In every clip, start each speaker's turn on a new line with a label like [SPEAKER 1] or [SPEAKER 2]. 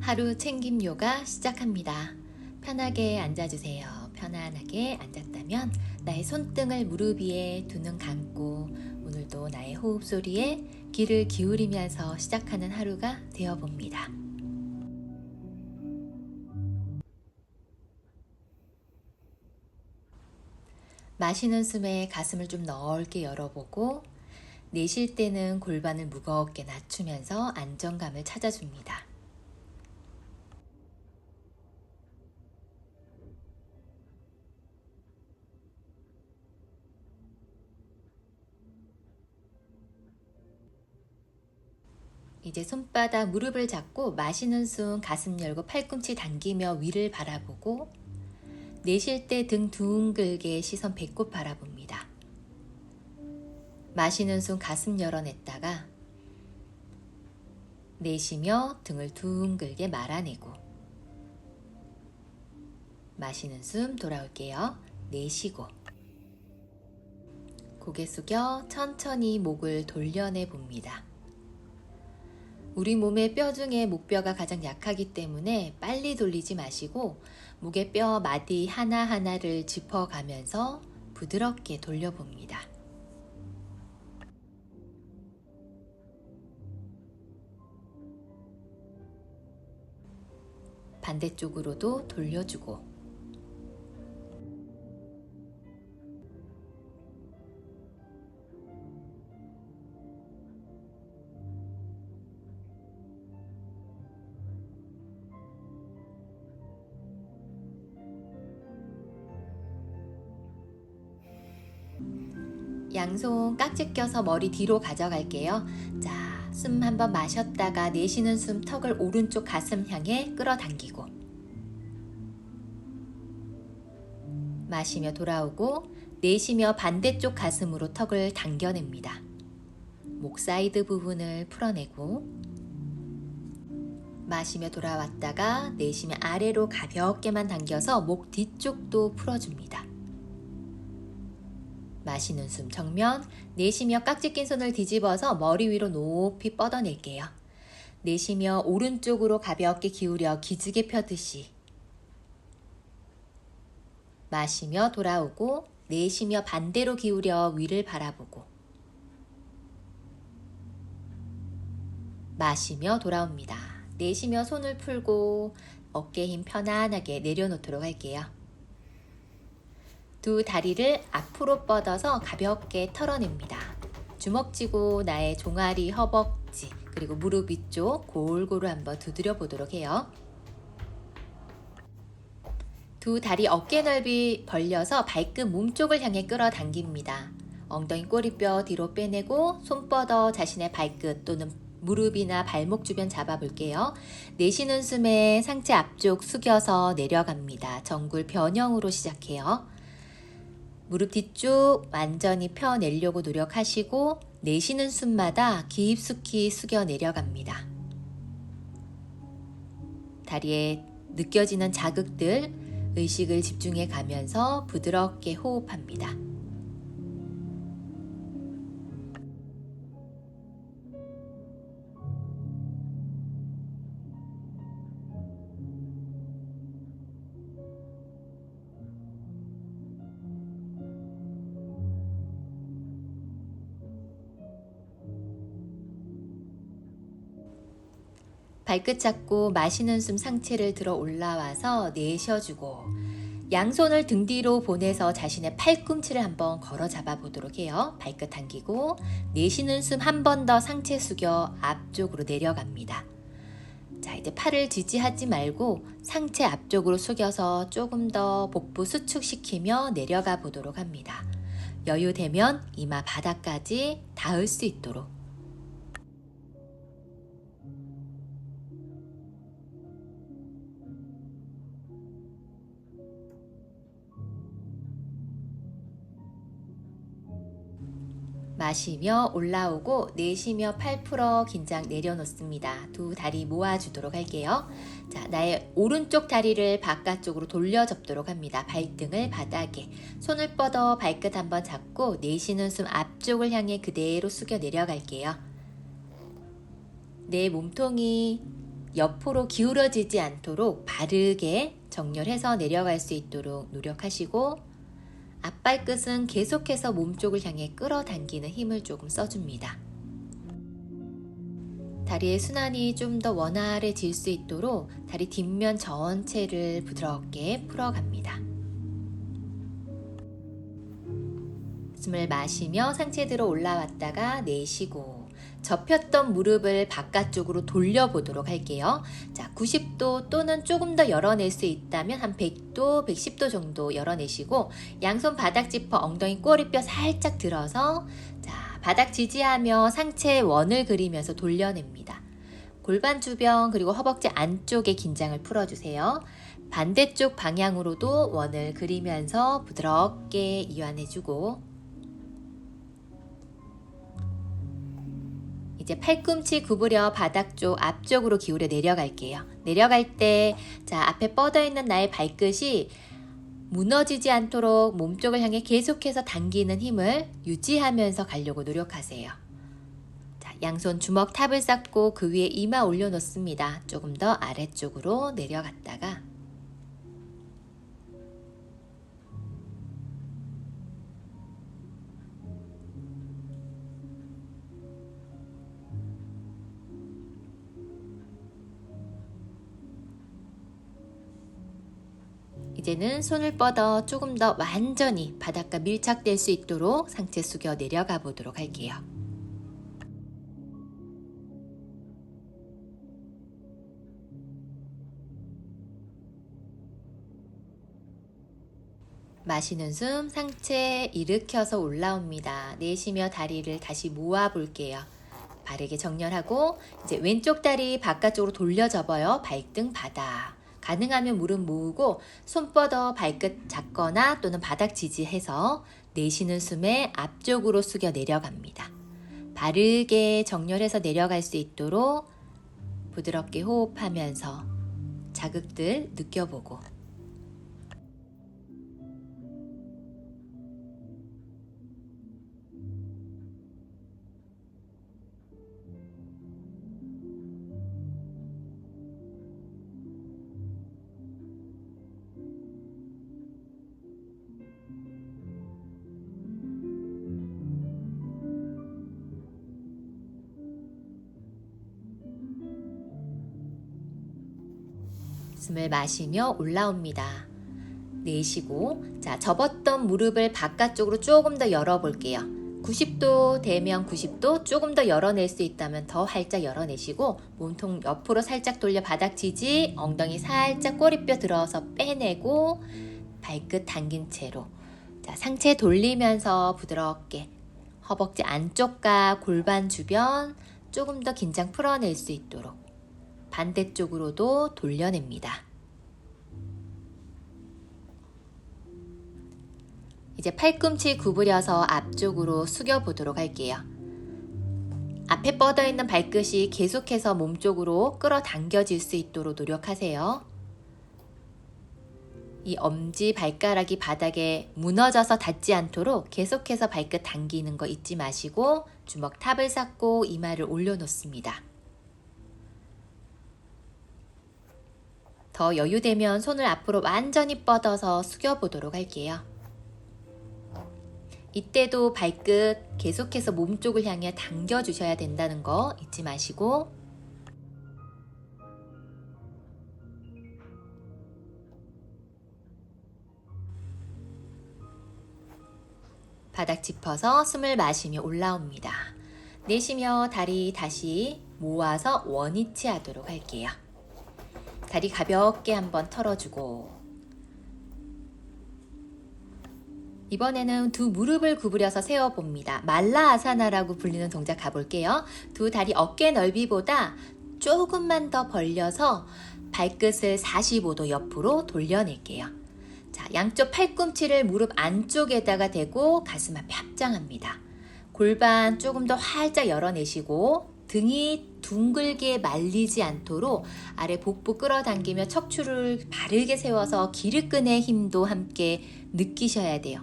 [SPEAKER 1] 하루 챙김 요가 시작합니다. 편하게 앉아주세요. 편안하게 앉았다면 나의 손등을 무릎 위에 두 눈 감고 오늘도 나의 호흡 소리에 귀를 기울이면서 시작하는 하루가 되어봅니다. 마시는 숨에 가슴을 좀 넓게 열어보고 내쉴 때는 골반을 무겁게 낮추면서 안정감을 찾아줍니다. 이제 손바닥 무릎을 잡고 마시는 숨 가슴 열고 팔꿈치 당기며 위를 바라보고 내쉴 때 등 둥글게 시선 배꼽 바라봅니다. 마시는 숨 가슴 열어냈다가 내쉬며 등을 둥글게 말아내고 마시는 숨 돌아올게요. 내쉬고 고개 숙여 천천히 목을 돌려내 봅니다. 우리 몸의 뼈 중에 목뼈가 가장 약하기 때문에 빨리 돌리지 마시고 목의 뼈 마디 하나하나를 짚어가면서 부드럽게 돌려봅니다. 반대쪽으로도 돌려주고 양손 깍지 껴서 머리 뒤로 가져갈게요. 자, 숨 한번 마셨다가 내쉬는 숨 턱을 오른쪽 가슴 향해 끌어당기고 마시며 돌아오고 내쉬며 반대쪽 가슴으로 턱을 당겨냅니다. 목 사이드 부분을 풀어내고 마시며 돌아왔다가 내쉬며 아래로 가볍게만 당겨서 목 뒤쪽도 풀어줍니다. 마시는 숨 정면, 내쉬며 깍지 낀 손을 뒤집어서 머리 위로 높이 뻗어낼게요. 내쉬며 오른쪽으로 가볍게 기울여 기지개 펴듯이 마시며 돌아오고 내쉬며 반대로 기울여 위를 바라보고 마시며 돌아옵니다. 내쉬며 손을 풀고 어깨 힘 편안하게 내려놓도록 할게요. 두 다리를 앞으로 뻗어서 가볍게 털어냅니다. 주먹 쥐고 나의 종아리, 허벅지, 그리고 무릎 위쪽 골고루 한번 두드려 보도록 해요. 두 다리 어깨 넓이 벌려서 발끝 몸쪽을 향해 끌어당깁니다. 엉덩이 꼬리뼈 뒤로 빼내고 손 뻗어 자신의 발끝 또는 무릎이나 발목 주변 잡아볼게요. 내쉬는 숨에 상체 앞쪽 숙여서 내려갑니다. 정굴 변형으로 시작해요. 무릎 뒤쪽 완전히 펴내려고 노력하시고 내쉬는 숨마다 깊숙이 숙여 내려갑니다. 다리에 느껴지는 자극들, 의식을 집중해 가면서 부드럽게 호흡합니다. 발끝 잡고 마시는 숨 상체를 들어 올라와서 내쉬어주고 양손을 등 뒤로 보내서 자신의 팔꿈치를 한번 걸어 잡아 보도록 해요. 발끝 당기고 내쉬는 숨 한 번 더 상체 숙여 앞쪽으로 내려갑니다. 자, 이제 팔을 지지하지 말고 상체 앞쪽으로 숙여서 조금 더 복부 수축시키며 내려가 보도록 합니다. 여유 되면 이마 바닥까지 닿을 수 있도록 마시며 올라오고 내쉬며 팔 풀어 긴장 내려놓습니다. 두 다리 모아주도록 할게요. 자, 나의 오른쪽 다리를 바깥쪽으로 돌려 접도록 합니다. 발등을 바닥에 손을 뻗어 발끝 한번 잡고 내쉬는 숨 앞쪽을 향해 그대로 숙여 내려갈게요. 내 몸통이 옆으로 기울어지지 않도록 바르게 정렬해서 내려갈 수 있도록 노력하시고, 앞발끝은 계속해서 몸쪽을 향해 끌어당기는 힘을 조금 써줍니다. 다리의 순환이 좀 더 원활해질 수 있도록 다리 뒷면 전체를 부드럽게 풀어갑니다. 숨을 마시며 상체 들어 올라왔다가 내쉬고, 접혔던 무릎을 바깥쪽으로 돌려보도록 할게요. 자, 90도 또는 조금 더 열어낼 수 있다면 한 100도, 110도 정도 열어내시고, 양손 바닥 짚어 엉덩이 꼬리뼈 살짝 들어서, 자, 바닥 지지하며 상체에 원을 그리면서 돌려냅니다. 골반 주변 그리고 허벅지 안쪽에 긴장을 풀어주세요. 반대쪽 방향으로도 원을 그리면서 부드럽게 이완해주고, 이제 팔꿈치 구부려 바닥 쪽 앞쪽으로 기울여 내려갈게요. 내려갈 때, 자, 앞에 뻗어 있는 나의 발끝이 무너지지 않도록 몸쪽을 향해 계속해서 당기는 힘을 유지하면서 가려고 노력하세요. 자, 양손 주먹 탑을 쌓고 그 위에 이마 올려놓습니다. 조금 더 아래쪽으로 내려갔다가, 이제는 손을 뻗어 조금 더 완전히 바닥과 밀착될 수 있도록 상체 숙여 내려가 보도록 할게요. 마시는 숨, 상체 일으켜서 올라옵니다. 내쉬며 다리를 다시 모아 볼게요. 바르게 정렬하고, 이제 왼쪽 다리 바깥쪽으로 돌려 접어요. 발등 바닥. 가능하면 무릎 모으고 손 뻗어 발끝 잡거나 또는 바닥 지지해서 내쉬는 숨에 앞쪽으로 숙여 내려갑니다. 바르게 정렬해서 내려갈 수 있도록 부드럽게 호흡하면서 자극들 느껴보고, 숨을 마시며 올라옵니다. 내쉬고, 자, 접었던 무릎을 바깥쪽으로 조금 더 열어볼게요. 90도 되면 90도, 조금 더 열어낼 수 있다면 더 활짝 열어내시고, 몸통 옆으로 살짝 돌려 바닥 지지, 엉덩이 살짝 꼬리뼈 들어서 빼내고, 발끝 당긴 채로, 자, 상체 돌리면서 부드럽게 허벅지 안쪽과 골반 주변 조금 더 긴장 풀어낼 수 있도록 반대쪽으로도 돌려냅니다. 이제 팔꿈치 구부려서 앞쪽으로 숙여 보도록 할게요. 앞에 뻗어 있는 발끝이 계속해서 몸쪽으로 끌어당겨질 수 있도록 노력하세요. 이 엄지 발가락이 바닥에 무너져서 닿지 않도록 계속해서 발끝 당기는 거 잊지 마시고, 주먹 탑을 쌓고 이마를 올려놓습니다. 더 여유되면 손을 앞으로 완전히 뻗어서 숙여보도록 할게요. 이때도 발끝 계속해서 몸쪽을 향해 당겨주셔야 된다는 거 잊지 마시고, 바닥 짚어서 숨을 마시며 올라옵니다. 내쉬며 다리 다시 모아서 원위치 하도록 할게요. 다리 가볍게 한번 털어주고, 이번에는 두 무릎을 구부려서 세워봅니다. 말라아사나라고 불리는 동작 가볼게요. 두 다리 어깨 넓이보다 조금만 더 벌려서 발끝을 45도 옆으로 돌려낼게요. 자, 양쪽 팔꿈치를 무릎 안쪽에다가 대고 가슴 앞에 합장합니다. 골반 조금 더 활짝 열어내시고, 등이 둥글게 말리지 않도록 아래 복부 끌어당기며 척추를 바르게 세워서 기립근의 힘도 함께 느끼셔야 돼요.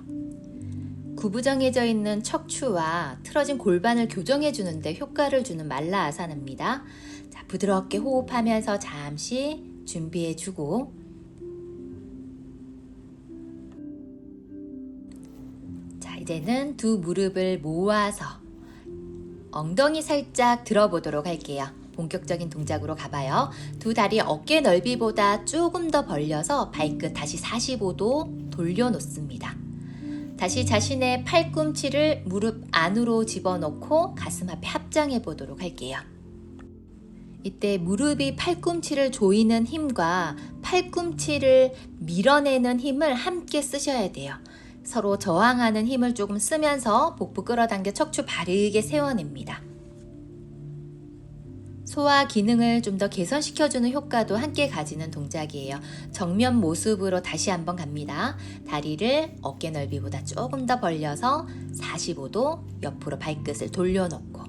[SPEAKER 1] 구부정해져 있는 척추와 틀어진 골반을 교정해 주는데 효과를 주는 말라아사나입니다. 자, 자, 부드럽게 호흡하면서 잠시 준비해주고, 자, 이제는 두 무릎을 모아서 엉덩이 살짝 들어보도록 할게요. 본격적인 동작으로 가봐요. 두 다리 어깨 넓이보다 조금 더 벌려서 발끝 다시 45도 돌려놓습니다. 다시 자신의 팔꿈치를 무릎 안으로 집어넣고 가슴 앞에 합장해 보도록 할게요. 이때 무릎이 팔꿈치를 조이는 힘과 팔꿈치를 밀어내는 힘을 함께 쓰셔야 돼요. 서로 저항하는 힘을 조금 쓰면서 복부 끌어당겨 척추 바르게 세워냅니다. 소화 기능을 좀 더 개선시켜주는 효과도 함께 가지는 동작이에요. 정면 모습으로 다시 한번 갑니다. 다리를 어깨 넓이보다 조금 더 벌려서 45도 옆으로 발끝을 돌려놓고,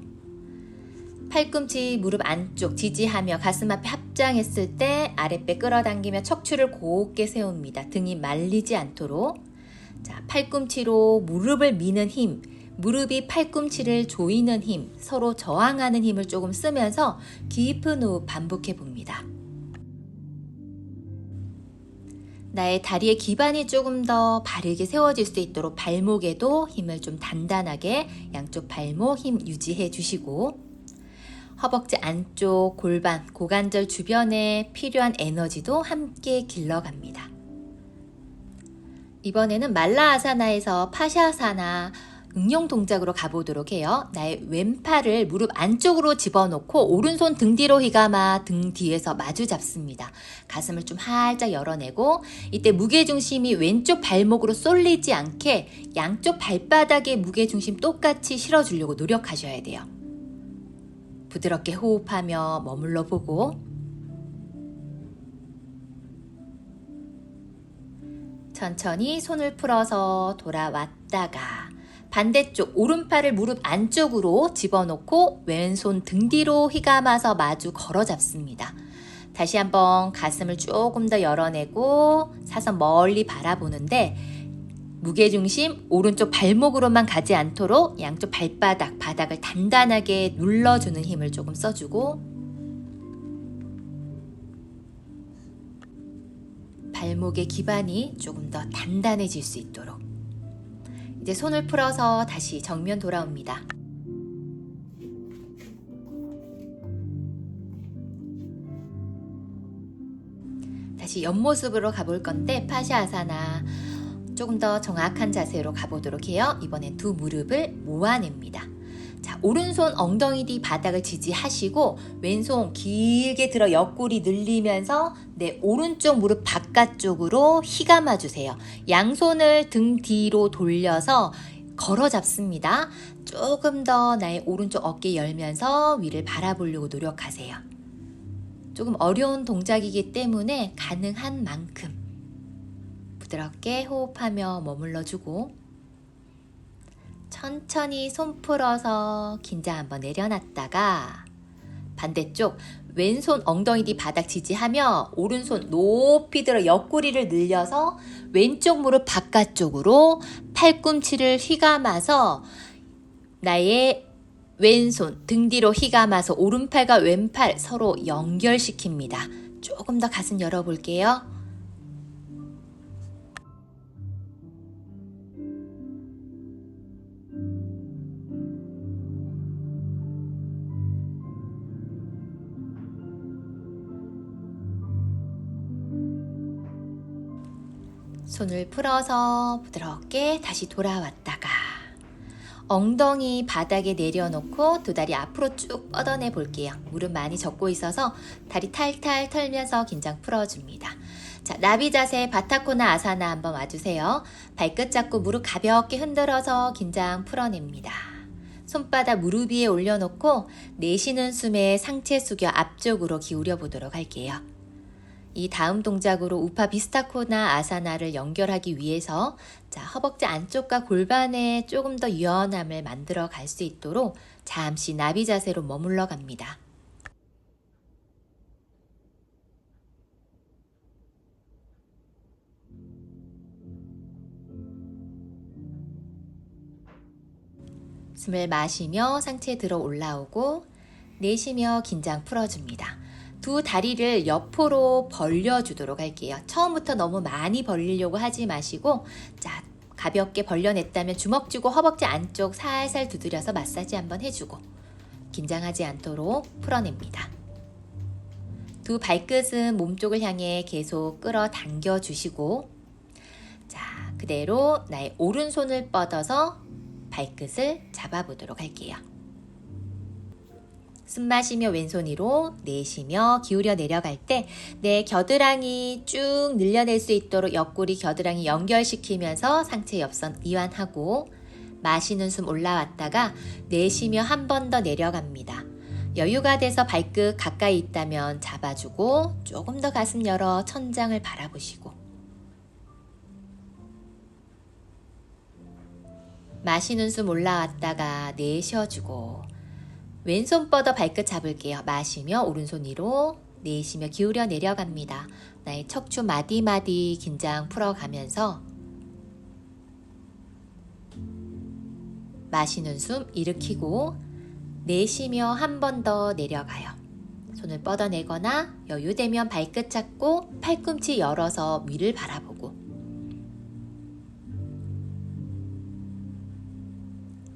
[SPEAKER 1] 팔꿈치 무릎 안쪽 지지하며 가슴 앞에 합장했을 때 아랫배 끌어당기며 척추를 곧게 세웁니다. 등이 말리지 않도록. 자, 팔꿈치로 무릎을 미는 힘, 무릎이 팔꿈치를 조이는 힘, 서로 저항하는 힘을 조금 쓰면서 깊은 호흡 반복해 봅니다. 나의 다리의 기반이 조금 더 바르게 세워질 수 있도록 발목에도 힘을 좀 단단하게 양쪽 발목 힘 유지해 주시고, 허벅지 안쪽 골반, 고관절 주변에 필요한 에너지도 함께 길러갑니다. 이번에는 말라아사나에서 파샤아사나 응용 동작으로 가보도록 해요. 나의 왼팔을 무릎 안쪽으로 집어넣고 오른손 등 뒤로 휘감아 등 뒤에서 마주 잡습니다. 가슴을 좀 활짝 열어내고, 이때 무게중심이 왼쪽 발목으로 쏠리지 않게 양쪽 발바닥에 무게중심 똑같이 실어주려고 노력하셔야 돼요. 부드럽게 호흡하며 머물러 보고, 천천히 손을 풀어서 돌아왔다가 반대쪽 오른팔을 무릎 안쪽으로 집어넣고 왼손 등 뒤로 휘감아서 마주 걸어 잡습니다. 다시 한번 가슴을 조금 더 열어내고 사선 멀리 바라보는데, 무게중심 오른쪽 발목으로만 가지 않도록 양쪽 발바닥, 바닥을 단단하게 눌러주는 힘을 조금 써주고, 발목의 기반이 조금 더 단단해질 수 있도록. 이제 손을 풀어서 다시 정면 돌아옵니다. 다시 옆모습으로 가볼 건데, 파샤아사나 조금 더 정확한 자세로 가보도록 해요. 이번엔 두 무릎을 모아냅니다. 자, 오른손 엉덩이 뒤 바닥을 지지하시고 왼손 길게 들어 옆구리 늘리면서 내 오른쪽 무릎 바깥쪽으로 휘감아 주세요. 양손을 등 뒤로 돌려서 걸어 잡습니다. 조금 더 나의 오른쪽 어깨 열면서 위를 바라보려고 노력하세요. 조금 어려운 동작이기 때문에 가능한 만큼 부드럽게 호흡하며 머물러주고, 천천히 손 풀어서 긴장 한번 내려놨다가 반대쪽 왼손 엉덩이 뒤 바닥 지지하며 오른손 높이 들어 옆구리를 늘려서 왼쪽 무릎 바깥쪽으로 팔꿈치를 휘감아서 나의 왼손 등 뒤로 휘감아서 오른팔과 왼팔 서로 연결시킵니다. 조금 더 가슴 열어볼게요. 손을 풀어서 부드럽게 다시 돌아왔다가 엉덩이 바닥에 내려놓고 두 다리 앞으로 쭉 뻗어내 볼게요. 무릎 많이 접고 있어서 다리 탈탈 털면서 긴장 풀어줍니다. 자, 나비 자세 바타코나 아사나 한번 와주세요. 발끝 잡고 무릎 가볍게 흔들어서 긴장 풀어냅니다. 손바닥 무릎 위에 올려놓고 내쉬는 숨에 상체 숙여 앞쪽으로 기울여 보도록 할게요. 이 다음 동작으로 우파 비스타코나 아사나를 연결하기 위해서 자, 허벅지 안쪽과 골반에 조금 더 유연함을 만들어 갈 수 있도록 잠시 나비 자세로 머물러 갑니다. 숨을 마시며 상체 들어 올라오고 내쉬며 긴장 풀어줍니다. 두 다리를 옆으로 벌려주도록 할게요. 처음부터 너무 많이 벌리려고 하지 마시고, 자, 가볍게 벌려냈다면 주먹 쥐고 허벅지 안쪽 살살 두드려서 마사지 한번 해주고, 긴장하지 않도록 풀어냅니다. 두 발끝은 몸쪽을 향해 계속 끌어당겨 주시고, 자, 그대로 나의 오른손을 뻗어서 발끝을 잡아보도록 할게요. 숨 마시며 왼손 위로, 내쉬며 기울여 내려갈 때 내 겨드랑이 쭉 늘려낼 수 있도록 옆구리 겨드랑이 연결시키면서 상체 옆선 이완하고, 마시는 숨 올라왔다가 내쉬며 한 번 더 내려갑니다. 여유가 돼서 발끝 가까이 있다면 잡아주고 조금 더 가슴 열어 천장을 바라보시고, 마시는 숨 올라왔다가 내쉬어주고, 왼손 뻗어 발끝 잡을게요. 마시며 오른손 위로, 내쉬며 기울여 내려갑니다. 나의 척추 마디마디 긴장 풀어가면서 마시는 숨 일으키고, 내쉬며 한 번 더 내려가요. 손을 뻗어내거나 여유되면 발끝 잡고 팔꿈치 열어서 위를 바라보고,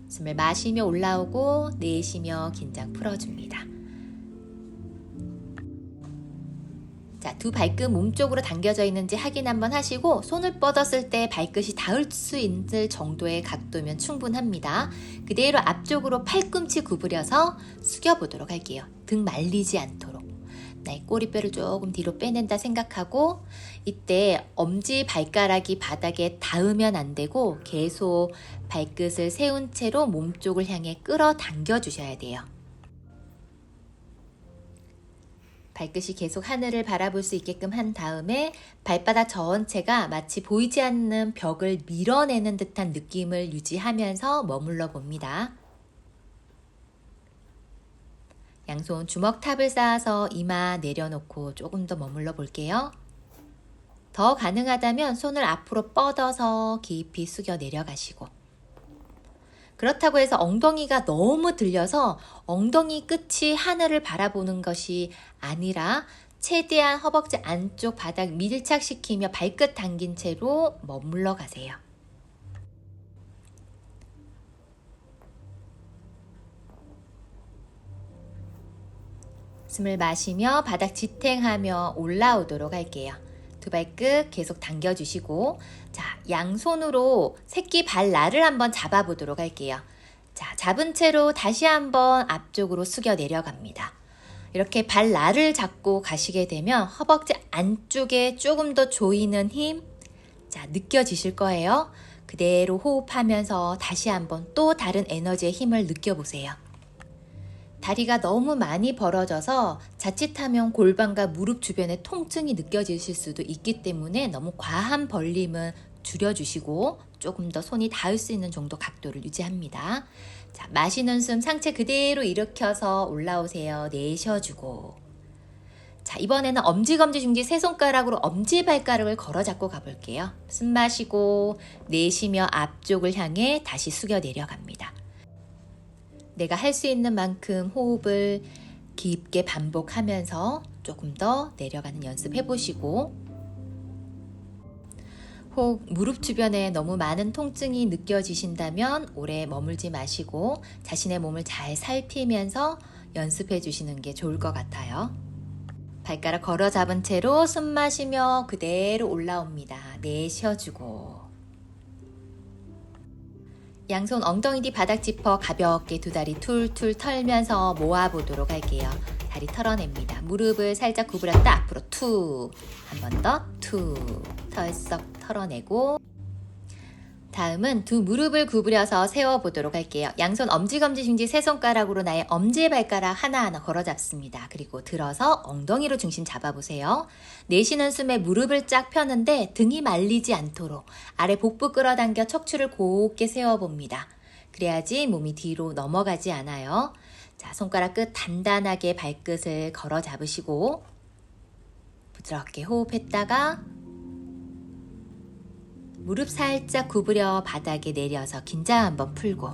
[SPEAKER 1] 숨을 마시며 올라오고 내쉬며 긴장 풀어줍니다. 자, 두 발끝 몸쪽으로 당겨져 있는지 확인 한번 하시고, 손을 뻗었을 때 발끝이 닿을 수 있을 정도의 각도면 충분합니다. 그대로 앞쪽으로 팔꿈치 구부려서 숙여보도록 할게요. 등 말리지 않도록. 나의 꼬리뼈를 조금 뒤로 빼낸다 생각하고, 이때 엄지 발가락이 바닥에 닿으면 안 되고 계속 발끝을 세운 채로 몸쪽을 향해 끌어당겨 주셔야 돼요. 발끝이 계속 하늘을 바라볼 수 있게끔 한 다음에 발바닥 전체가 마치 보이지 않는 벽을 밀어내는 듯한 느낌을 유지하면서 머물러 봅니다. 양손 주먹탑을 쌓아서 이마 내려놓고 조금 더 머물러 볼게요. 더 가능하다면 손을 앞으로 뻗어서 깊이 숙여 내려가시고, 그렇다고 해서 엉덩이가 너무 들려서 엉덩이 끝이 하늘을 바라보는 것이 아니라 최대한 허벅지 안쪽 바닥 밀착시키며 발끝 당긴 채로 머물러 가세요. 숨을 마시며 바닥 지탱하며 올라오도록 할게요. 두 발끝 계속 당겨주시고, 자, 양손으로 새끼 발날을 한번 잡아보도록 할게요. 자, 잡은 채로 다시 한번 앞쪽으로 숙여 내려갑니다. 이렇게 발날을 잡고 가시게 되면 허벅지 안쪽에 조금 더 조이는 힘, 자, 느껴지실 거예요. 그대로 호흡하면서 다시 한번 또 다른 에너지의 힘을 느껴보세요. 다리가 너무 많이 벌어져서 자칫하면 골반과 무릎 주변에 통증이 느껴지실 수도 있기 때문에 너무 과한 벌림은 줄여주시고 조금 더 손이 닿을 수 있는 정도 각도를 유지합니다. 자, 마시는 숨 상체 그대로 일으켜서 올라오세요. 내쉬어주고, 자, 이번에는 엄지검지 중지 세 손가락으로 엄지발가락을 걸어 잡고 가볼게요. 숨 마시고 내쉬며 앞쪽을 향해 다시 숙여 내려갑니다. 내가 할 수 있는 만큼 호흡을 깊게 반복하면서 조금 더 내려가는 연습 해보시고, 혹 무릎 주변에 너무 많은 통증이 느껴지신다면 오래 머물지 마시고 자신의 몸을 잘 살피면서 연습해 주시는 게 좋을 것 같아요. 발가락 걸어 잡은 채로 숨 마시며 그대로 올라옵니다. 내쉬어주고, 양손 엉덩이 뒤 바닥 짚어 가볍게 두 다리 툴툴 털면서 모아보도록 할게요. 다리 털어냅니다. 무릎을 살짝 구부렸다 앞으로 툭, 한 번 더 툭, 털썩 털어내고, 다음은 두 무릎을 구부려서 세워보도록 할게요. 양손 엄지검지 중지 세 손가락으로 나의 엄지발가락 하나하나 걸어 잡습니다. 그리고 들어서 엉덩이로 중심 잡아보세요. 내쉬는 숨에 무릎을 쫙 펴는데 등이 말리지 않도록 아래 복부 끌어당겨 척추를 곧게 세워봅니다. 그래야지 몸이 뒤로 넘어가지 않아요. 자, 손가락 끝 단단하게 발끝을 걸어 잡으시고 부드럽게 호흡했다가 무릎 살짝 구부려 바닥에 내려서 긴장 한번 풀고,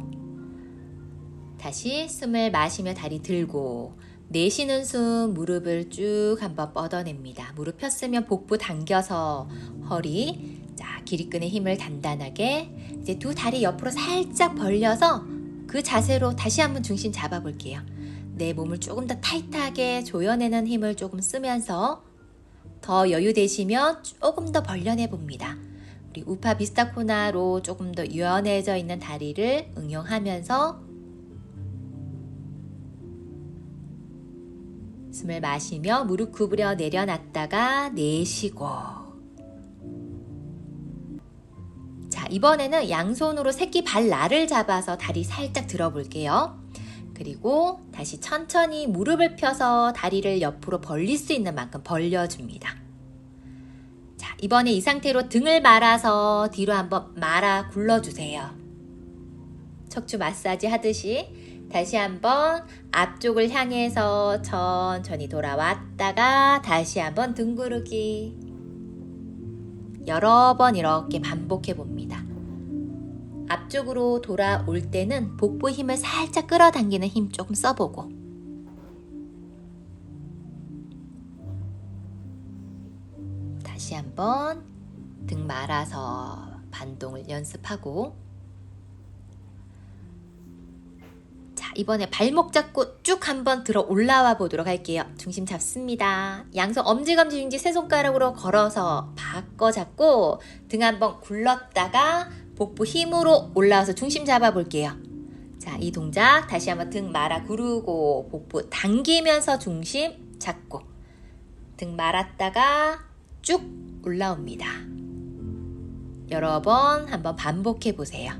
[SPEAKER 1] 다시 숨을 마시며 다리 들고 내쉬는 숨 무릎을 쭉 한번 뻗어냅니다. 무릎 폈으면 복부 당겨서 허리, 자, 기립근의 힘을 단단하게 이제 두 다리 옆으로 살짝 벌려서 그 자세로 다시 한번 중심 잡아볼게요. 내 몸을 조금 더 타이트하게 조여내는 힘을 조금 쓰면서 더 여유 되시면 조금 더 벌려내 봅니다. 우리 우파 비스타 코나로 조금 더 유연해져 있는 다리를 응용하면서 숨을 마시며 무릎 구부려 내려놨다가 내쉬고, 자, 이번에는 양손으로 새끼 발날을 잡아서 다리 살짝 들어볼게요. 그리고 다시 천천히 무릎을 펴서 다리를 옆으로 벌릴 수 있는 만큼 벌려줍니다. 자, 이번에 이 상태로 등을 말아서 뒤로 한번 말아 굴러주세요. 척추 마사지 하듯이 다시 한번 앞쪽을 향해서 천천히 돌아왔다가 다시 한번 등 구르기. 여러 번 이렇게 반복해 봅니다. 앞쪽으로 돌아올 때는 복부 힘을 살짝 끌어당기는 힘 조금 써보고, 다시 한번 등 말아서 반동을 연습하고, 자, 이번에 발목 잡고 쭉 한번 들어 올라와 보도록 할게요. 중심 잡습니다. 양손 엄지검지 중지 세 손가락으로 걸어서 바꿔 잡고 등 한번 굴렀다가 복부 힘으로 올라와서 중심 잡아 볼게요. 자, 이 동작 다시 한번 등 말아 구르고 복부 당기면서 중심 잡고 등 말았다가 쭉 올라옵니다. 여러 번 한번 반복해 보세요.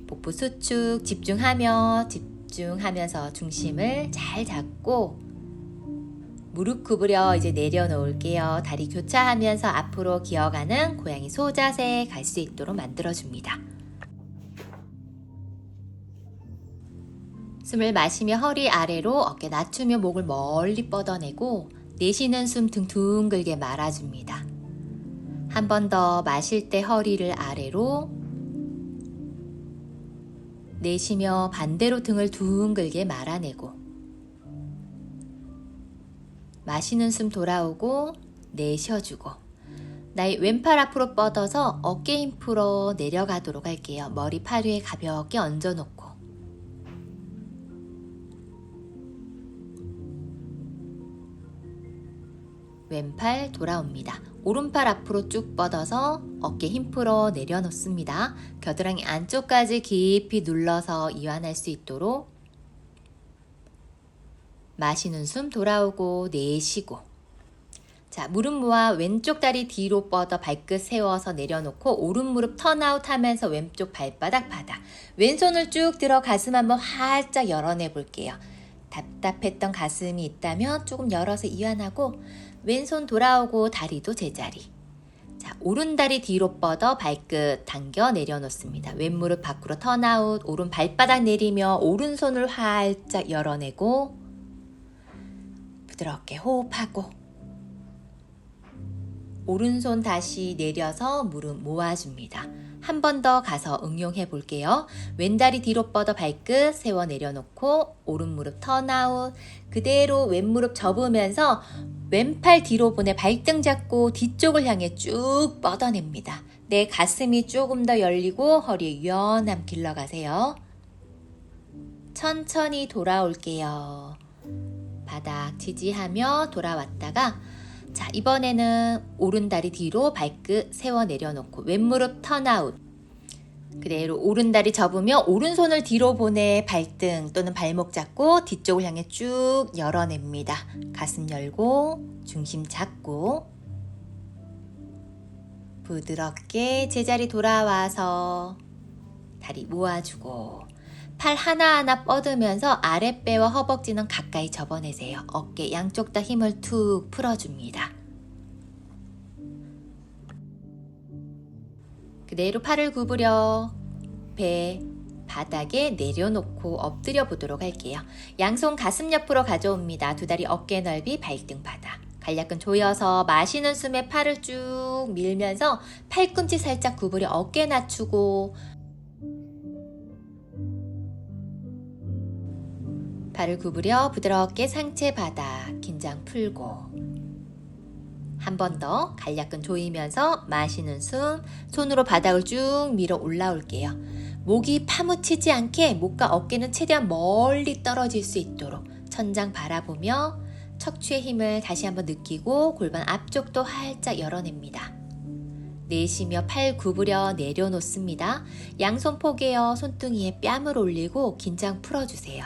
[SPEAKER 1] 복부 수축 집중하면서 중심을 잘 잡고 무릎 구부려 이제 내려놓을게요. 다리 교차하면서 앞으로 기어가는 고양이 소자세 갈 수 있도록 만들어줍니다. 숨을 마시며 허리 아래로 어깨 낮추며 목을 멀리 뻗어내고 내쉬는 숨 등 둥글게 말아줍니다. 한 번 더 마실 때 허리를 아래로, 내쉬며 반대로 등을 둥글게 말아내고, 마시는 숨 돌아오고 내쉬어주고, 나의 왼팔 앞으로 뻗어서 어깨 힘 풀어 내려가도록 할게요. 머리 팔 위에 가볍게 얹어놓고, 왼팔 돌아옵니다. 오른팔 앞으로 쭉 뻗어서 어깨 힘 풀어 내려놓습니다. 겨드랑이 안쪽까지 깊이 눌러서 이완할 수 있도록 마시는 숨 돌아오고 내쉬고, 자, 무릎 모아 왼쪽 다리 뒤로 뻗어 발끝 세워서 내려놓고 오른 무릎 턴아웃 하면서 왼쪽 발바닥 바닥, 왼손을 쭉 들어 가슴 한번 활짝 열어내 볼게요. 답답했던 가슴이 있다면 조금 열어서 이완하고 왼손 돌아오고 다리도 제자리. 자, 오른 다리 뒤로 뻗어 발끝 당겨 내려놓습니다. 왼무릎 밖으로 턴아웃, 오른 발바닥 내리며 오른손을 활짝 열어내고 부드럽게 호흡하고 오른손 다시 내려서 무릎 모아줍니다. 한 번 더 가서 응용해 볼게요. 왼다리 뒤로 뻗어 발끝 세워 내려놓고 오른 무릎 턴아웃, 그대로 왼무릎 접으면서 왼팔 뒤로 보내 발등 잡고 뒤쪽을 향해 쭉 뻗어냅니다. 내 가슴이 조금 더 열리고 허리에 유연함 길러가세요. 천천히 돌아올게요. 바닥 지지하며 돌아왔다가, 자, 이번에는 오른 다리 뒤로 발끝 세워 내려놓고 왼무릎 턴아웃, 그대로 오른 다리 접으며 오른손을 뒤로 보내 발등 또는 발목 잡고 뒤쪽을 향해 쭉 열어냅니다. 가슴 열고 중심 잡고 부드럽게 제자리 돌아와서 다리 모아주고 팔 하나하나 뻗으면서 아랫배와 허벅지는 가까이 접어내세요. 어깨 양쪽 다 힘을 툭 풀어줍니다. 그대로 팔을 구부려 배 바닥에 내려놓고 엎드려 보도록 할게요. 양손 가슴 옆으로 가져옵니다. 두 다리 어깨 넓이 발등 바닥. 간략근 조여서 마시는 숨에 팔을 쭉 밀면서 팔꿈치 살짝 구부려 어깨 낮추고 발을 구부려 부드럽게 상체 바닥 긴장 풀고 한 번 더 간략근 조이면서 마시는 숨 손으로 바닥을 쭉 밀어 올라올게요. 목이 파묻히지 않게 목과 어깨는 최대한 멀리 떨어질 수 있도록 천장 바라보며 척추의 힘을 다시 한번 느끼고 골반 앞쪽도 활짝 열어냅니다. 내쉬며 팔 구부려 내려놓습니다. 양손 포개어 손등위에 뺨을 올리고 긴장 풀어주세요.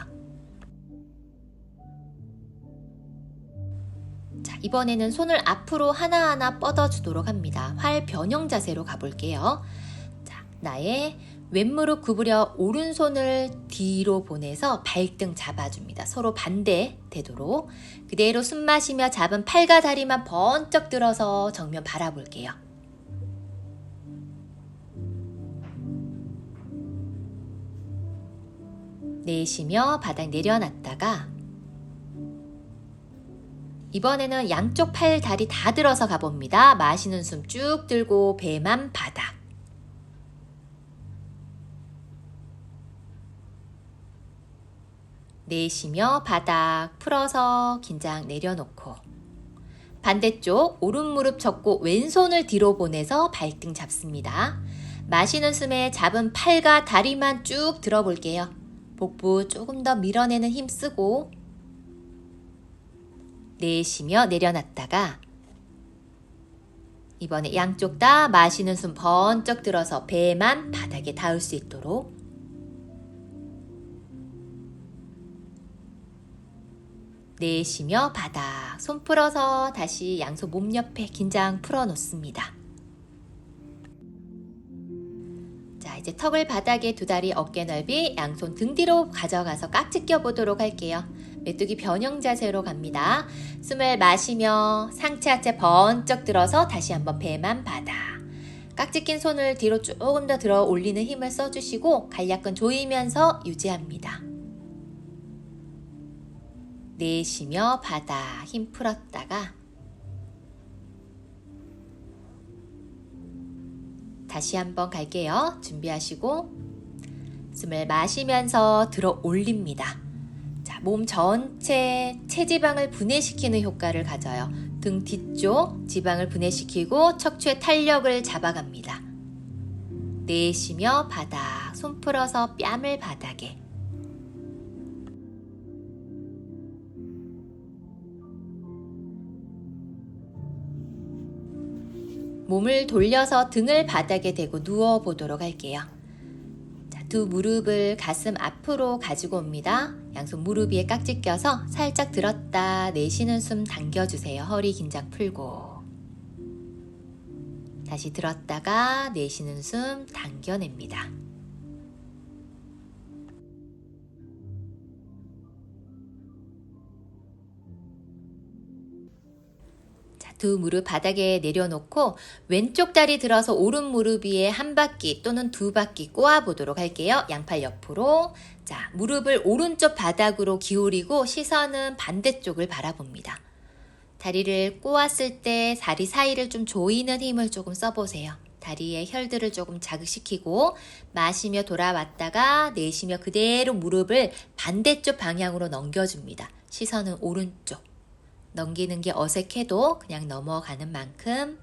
[SPEAKER 1] 자, 이번에는 손을 앞으로 하나하나 뻗어주도록 합니다. 활 변형 자세로 가볼게요. 자, 나의 왼무릎 구부려 오른손을 뒤로 보내서 발등 잡아줍니다. 서로 반대 되도록 그대로 숨 마시며 잡은 팔과 다리만 번쩍 들어서 정면 바라볼게요. 내쉬며 바닥 내려놨다가 이번에는 양쪽 팔, 다리 다 들어서 가봅니다. 마시는 숨 쭉 들고 배만 바닥. 내쉬며 바닥 풀어서 긴장 내려놓고 반대쪽 오른 무릎 접고 왼손을 뒤로 보내서 발등 잡습니다. 마시는 숨에 잡은 팔과 다리만 쭉 들어볼게요. 복부 조금 더 밀어내는 힘 쓰고 내쉬며 내려놨다가 이번에 양쪽 다 마시는 숨 번쩍 들어서 배만 바닥에 닿을 수 있도록 내쉬며 바닥 손 풀어서 다시 양손 몸 옆에 긴장 풀어놓습니다. 자, 이제 턱을 바닥에 두 다리 어깨 넓이 양손 등 뒤로 가져가서 깍지 껴보도록 할게요. 메뚜기 변형 자세로 갑니다. 숨을 마시며 상체 하체 번쩍 들어서 다시 한번 배만 바닥. 깍지 낀 손을 뒤로 조금 더 들어 올리는 힘을 써주시고 간략근 조이면서 유지합니다. 내쉬며 바닥 힘 풀었다가 다시 한번 갈게요. 준비하시고 숨을 마시면서 들어 올립니다. 자, 몸 전체 체지방을 분해시키는 효과를 가져요. 등 뒤쪽 지방을 분해시키고 척추의 탄력을 잡아갑니다. 내쉬며 바닥 손 풀어서 뺨을 바닥에 몸을 돌려서 등을 바닥에 대고 누워보도록 할게요. 자, 두 무릎을 가슴 앞으로 가지고 옵니다. 양손 무릎 위에 깍지 껴서 살짝 들었다 내쉬는 숨 당겨주세요. 허리 긴장 풀고 다시 들었다가 내쉬는 숨 당겨냅니다. 두 무릎 바닥에 내려놓고 왼쪽 다리 들어서 오른 무릎 위에 한 바퀴 또는 두 바퀴 꼬아보도록 할게요. 양팔 옆으로. 자, 무릎을 오른쪽 바닥으로 기울이고 시선은 반대쪽을 바라봅니다. 다리를 꼬았을 때 다리 사이를 좀 조이는 힘을 조금 써보세요. 다리의 혈들을 조금 자극시키고 마시며 돌아왔다가 내쉬며 그대로 무릎을 반대쪽 방향으로 넘겨줍니다. 시선은 오른쪽. 넘기는 게 어색해도 그냥 넘어가는 만큼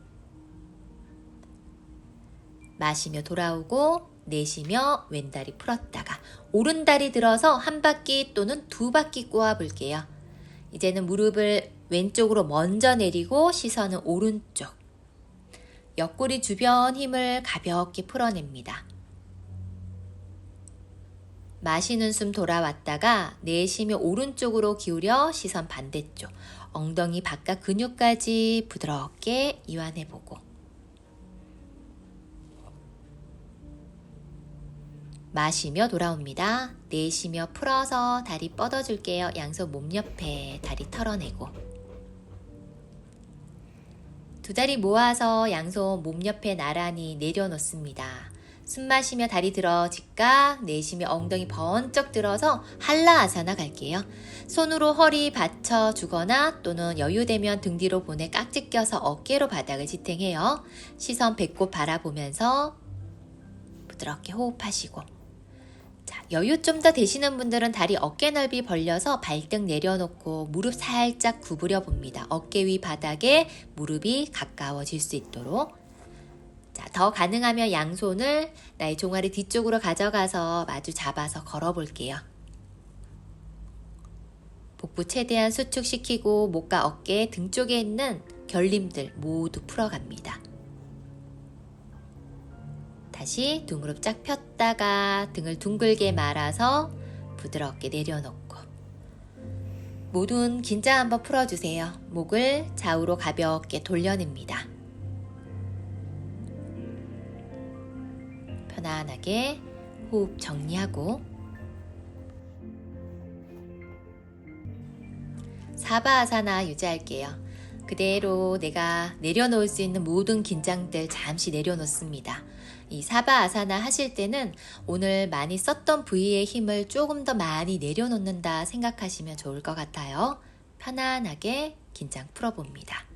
[SPEAKER 1] 마시며 돌아오고 내쉬며 왼다리 풀었다가 오른다리 들어서 한 바퀴 또는 두 바퀴 꼬아 볼게요. 이제는 무릎을 왼쪽으로 먼저 내리고 시선은 오른쪽. 옆구리 주변 힘을 가볍게 풀어냅니다. 마시는 숨 돌아왔다가 내쉬며 오른쪽으로 기울여 시선 반대쪽. 엉덩이 바깥 근육까지 부드럽게 이완해보고 마시며 돌아옵니다. 내쉬며 풀어서 다리 뻗어줄게요. 양손 몸 옆에 다리 털어내고 두 다리 모아서 양손 몸 옆에 나란히 내려놓습니다. 숨 마시며 다리 들어 직각, 내쉬며 엉덩이 번쩍 들어서 한라아사나 갈게요. 손으로 허리 받쳐주거나 또는 여유되면 등 뒤로 보내 깍지 껴서 어깨로 바닥을 지탱해요. 시선 배꼽 바라보면서 부드럽게 호흡하시고, 자, 여유 좀 더 되시는 분들은 다리 어깨 넓이 벌려서 발등 내려놓고 무릎 살짝 구부려 봅니다. 어깨 위 바닥에 무릎이 가까워질 수 있도록. 자, 더 가능하면 양손을 나의 종아리 뒤쪽으로 가져가서 마주 잡아서 걸어 볼게요. 복부 최대한 수축시키고 목과 어깨, 등 쪽에 있는 결림들 모두 풀어갑니다. 다시 두 무릎 쫙 폈다가 등을 둥글게 말아서 부드럽게 내려놓고, 모든 긴장 한번 풀어주세요. 목을 좌우로 가볍게 돌려냅니다. 편안하게 호흡 정리하고, 사바아사나 유지할게요. 그대로 내가 내려놓을 수 있는 모든 긴장들 잠시 내려놓습니다. 이 사바아사나 하실 때는 오늘 많이 썼던 부위의 힘을 조금 더 많이 내려놓는다 생각하시면 좋을 것 같아요. 편안하게 긴장 풀어봅니다.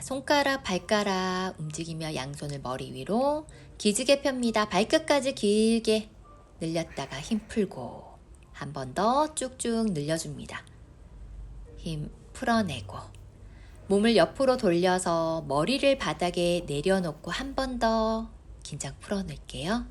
[SPEAKER 1] 손가락, 발가락 움직이며 양손을 머리 위로 기지개 펴니다. 발끝까지 길게 늘렸다가 힘 풀고 한 번 더 쭉쭉 늘려줍니다. 힘 풀어내고 몸을 옆으로 돌려서 머리를 바닥에 내려놓고 한 번 더 긴장 풀어낼게요.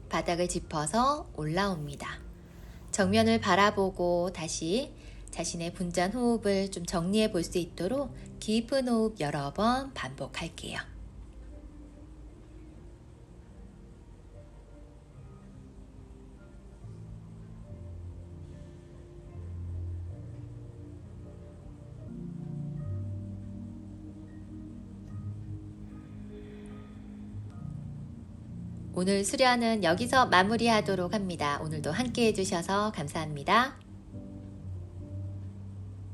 [SPEAKER 1] 바닥을 짚어서 올라옵니다. 정면을 바라보고 다시 자신의 분잔 호흡을 좀 정리해 볼 수 있도록 깊은 호흡 여러 번 반복할게요. 오늘 수련은 여기서 마무리하도록 합니다. 오늘도 함께 해주셔서 감사합니다.